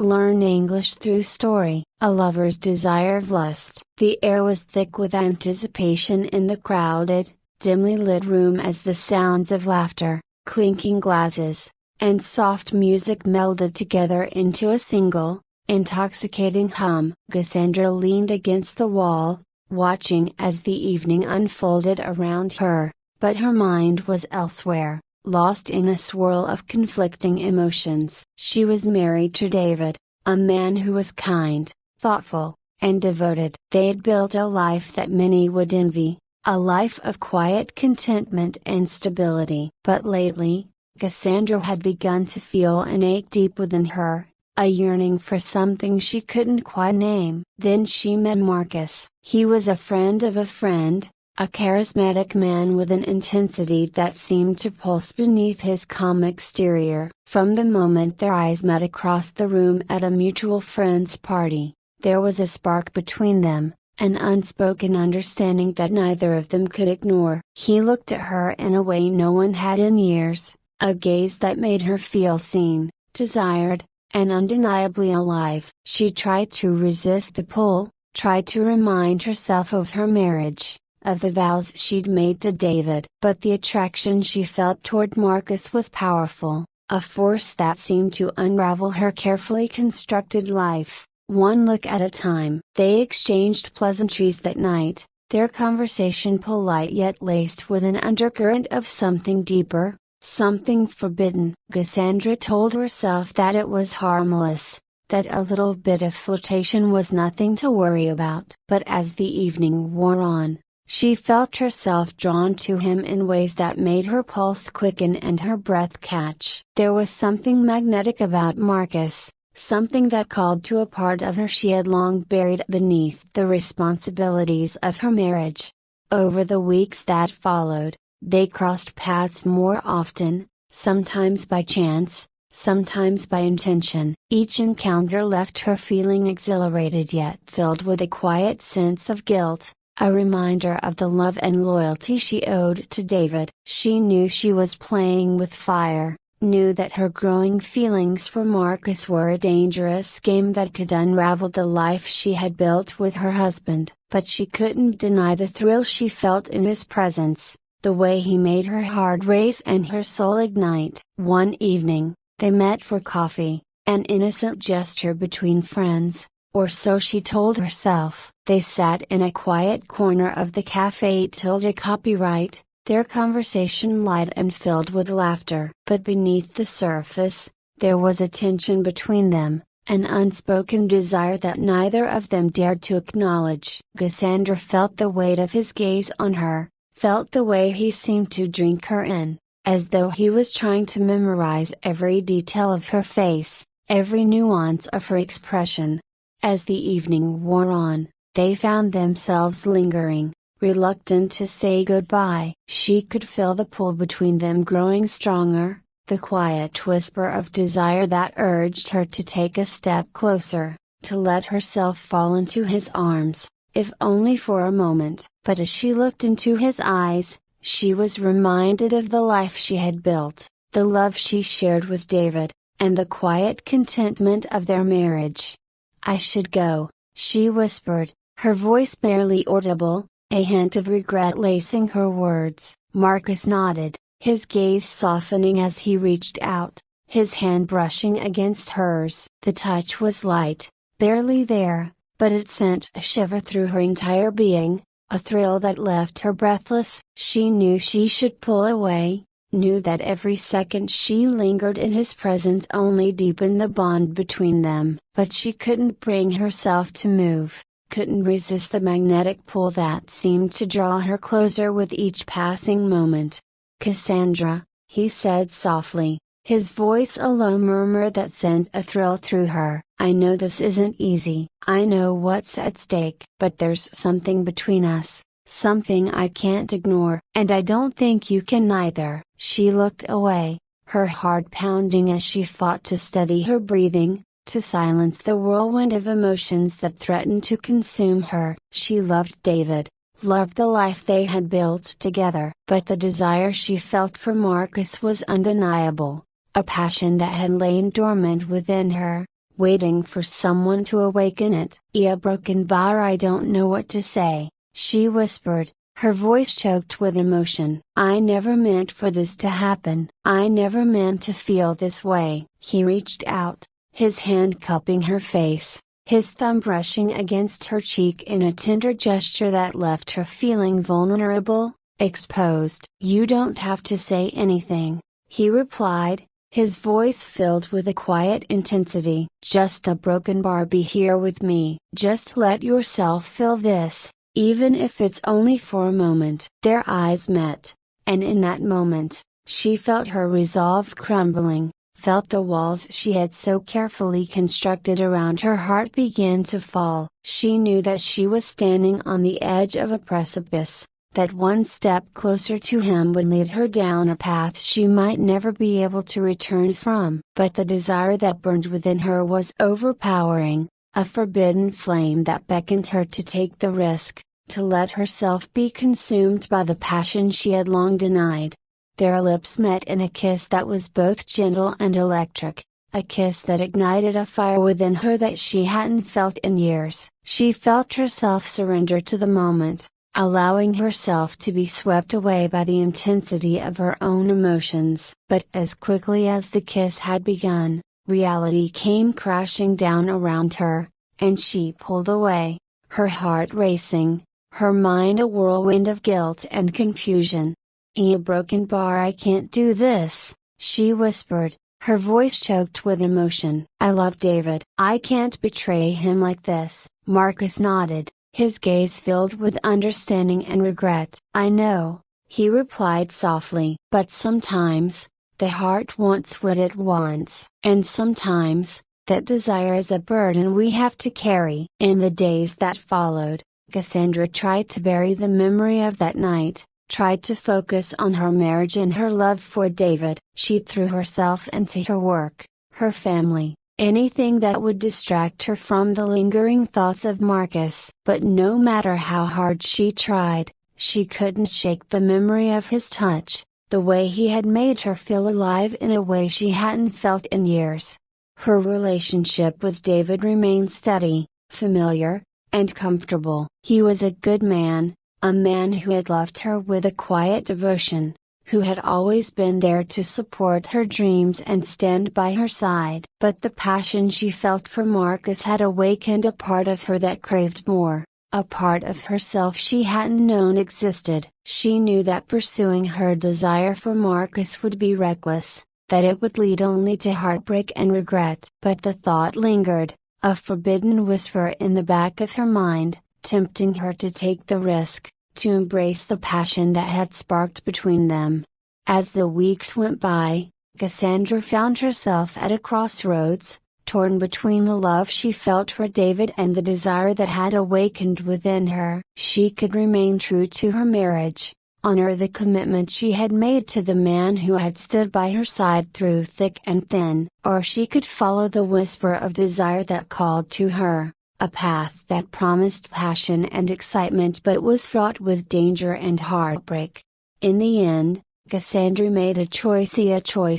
Learn English through story. A lover's desire of lust. The air was thick with anticipation in the crowded, dimly lit room as the sounds of laughter, clinking glasses, and soft music melded together into a single, intoxicating hum. Cassandra leaned against the wall, watching as the evening unfolded around her, but her mind was elsewhere, lost in a swirl of conflicting emotions. She was married to David, a man who was kind, thoughtful, and devoted. They had built a life that many would envy, a life of quiet contentment and stability. But lately, Cassandra had begun to feel an ache deep within her, a yearning for something she couldn't quite name. Then she met Marcus. He was a friend of a friend, a charismatic man with an intensity that seemed to pulse beneath his calm exterior. From the moment their eyes met across the room at a mutual friend's party, there was a spark between them, an unspoken understanding that neither of them could ignore. He looked at her in a way no one had in years, a gaze that made her feel seen, desired, and undeniably alive. She tried to resist the pull, tried to remind herself of her marriage, of the vows she'd made to David. But the attraction she felt toward Marcus was powerful, a force that seemed to unravel her carefully constructed life, one look at a time. They exchanged pleasantries that night, their conversation polite yet laced with an undercurrent of something deeper, something forbidden. Cassandra told herself that it was harmless, that a little bit of flirtation was nothing to worry about. But as the evening wore on, she felt herself drawn to him in ways that made her pulse quicken and her breath catch. There was something magnetic about Marcus, something that called to a part of her she had long buried beneath the responsibilities of her marriage. Over the weeks that followed, they crossed paths more often, sometimes by chance, sometimes by intention. Each encounter left her feeling exhilarated yet filled with a quiet sense of guilt, a reminder of the love and loyalty she owed to David. She knew she was playing with fire, knew that her growing feelings for Marcus were a dangerous game that could unravel the life she had built with her husband. But she couldn't deny the thrill she felt in his presence, the way he made her heart race and her soul ignite. One evening, they met for coffee, an innocent gesture between friends, or so she told herself. They sat in a quiet corner of the cafe tilde copyright, their conversation light and filled with laughter. But beneath the surface, there was a tension between them, an unspoken desire that neither of them dared to acknowledge. Cassandra felt the weight of his gaze on her, felt the way he seemed to drink her in, as though he was trying to memorize every detail of her face, every nuance of her expression. As the evening wore on, they found themselves lingering, reluctant to say goodbye. She could feel the pull between them growing stronger, the quiet whisper of desire that urged her to take a step closer, to let herself fall into his arms, if only for a moment. But as she looked into his eyes, she was reminded of the life she had built, the love she shared with David, and the quiet contentment of their marriage. "I should go," she whispered, her voice barely audible, a hint of regret lacing her words. Marcus nodded, his gaze softening as he reached out, his hand brushing against hers. The touch was light, barely there, but it sent a shiver through her entire being, a thrill that left her breathless. She knew she should pull away, knew that every second she lingered in his presence only deepened the bond between them. But she couldn't bring herself to move, couldn't resist the magnetic pull that seemed to draw her closer with each passing moment. "Cassandra," he said softly, his voice a low murmur that sent a thrill through her. "I know this isn't easy. I know what's at stake. But there's something between us, something I can't ignore, and I don't think you can either." She looked away, her heart pounding as she fought to steady her breathing, to silence the whirlwind of emotions that threatened to consume her. She loved David, loved the life they had built together. But the desire she felt for Marcus was undeniable, a passion that had lain dormant within her, waiting for someone to awaken it. "A broken bar, I don't know what to say," she whispered, her voice choked with emotion. "I never meant for this to happen. I never meant to feel this way." He reached out, his hand cupping her face, his thumb brushing against her cheek in a tender gesture that left her feeling vulnerable, exposed. "You don't have to say anything," he replied, his voice filled with a quiet intensity. "Just a broken bar, be here with me. Just let yourself feel this, even if it's only for a moment." Their eyes met, and in that moment, she felt her resolve crumbling, felt the walls she had so carefully constructed around her heart begin to fall. She knew that she was standing on the edge of a precipice, that one step closer to him would lead her down a path she might never be able to return from. But the desire that burned within her was overpowering, a forbidden flame that beckoned her to take the risk, to let herself be consumed by the passion she had long denied. Their lips met in a kiss that was both gentle and electric, a kiss that ignited a fire within her that she hadn't felt in years. She felt herself surrender to the moment, allowing herself to be swept away by the intensity of her own emotions. But as quickly as the kiss had begun, reality came crashing down around her, and she pulled away, her heart racing, her mind a whirlwind of guilt and confusion. "A broken bar, I can't do this," she whispered, her voice choked with emotion. "I love David. I can't betray him like this." Marcus nodded, his gaze filled with understanding and regret. "I know," he replied softly. "But sometimes, the heart wants what it wants. And sometimes, that desire is a burden we have to carry." In the days that followed, Cassandra tried to bury the memory of that night, tried to focus on her marriage and her love for David. She threw herself into her work, her family, anything that would distract her from the lingering thoughts of Marcus. But no matter how hard she tried, she couldn't shake the memory of his touch, the way he had made her feel alive in a way she hadn't felt in years. Her relationship with David remained steady, familiar, and comfortable. He was a good man, a man who had loved her with a quiet devotion, who had always been there to support her dreams and stand by her side. But the passion she felt for Marcus had awakened a part of her that craved more, a part of herself she hadn't known existed. She knew that pursuing her desire for Marcus would be reckless, that it would lead only to heartbreak and regret. But the thought lingered, a forbidden whisper in the back of her mind, tempting her to take the risk, to embrace the passion that had sparked between them. As the weeks went by, Cassandra found herself at a crossroads, torn between the love she felt for David and the desire that had awakened within her. She could remain true to her marriage, honor the commitment she had made to the man who had stood by her side through thick and thin, or she could follow the whisper of desire that called to her, a path that promised passion and excitement but was fraught with danger and heartbreak. In the end, Cassandra made a choice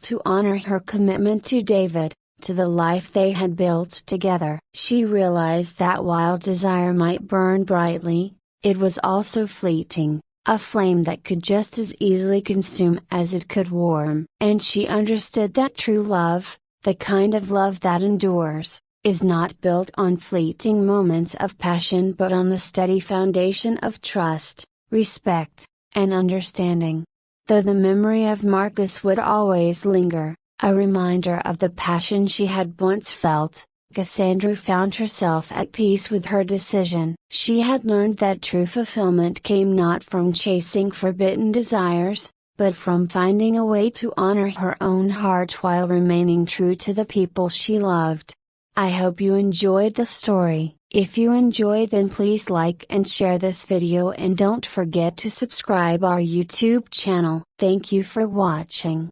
to honor her commitment to David, to the life they had built together. She realized that while desire might burn brightly, it was also fleeting, a flame that could just as easily consume as it could warm. And she understood that true love, the kind of love that endures, is not built on fleeting moments of passion but on the steady foundation of trust, respect, and understanding. Though the memory of Marcus would always linger, a reminder of the passion she had once felt, Cassandra found herself at peace with her decision. She had learned that true fulfillment came not from chasing forbidden desires, but from finding a way to honor her own heart while remaining true to the people she loved. I hope you enjoyed the story. If you enjoyed, then please like and share this video and don't forget to subscribe our YouTube channel. Thank you for watching.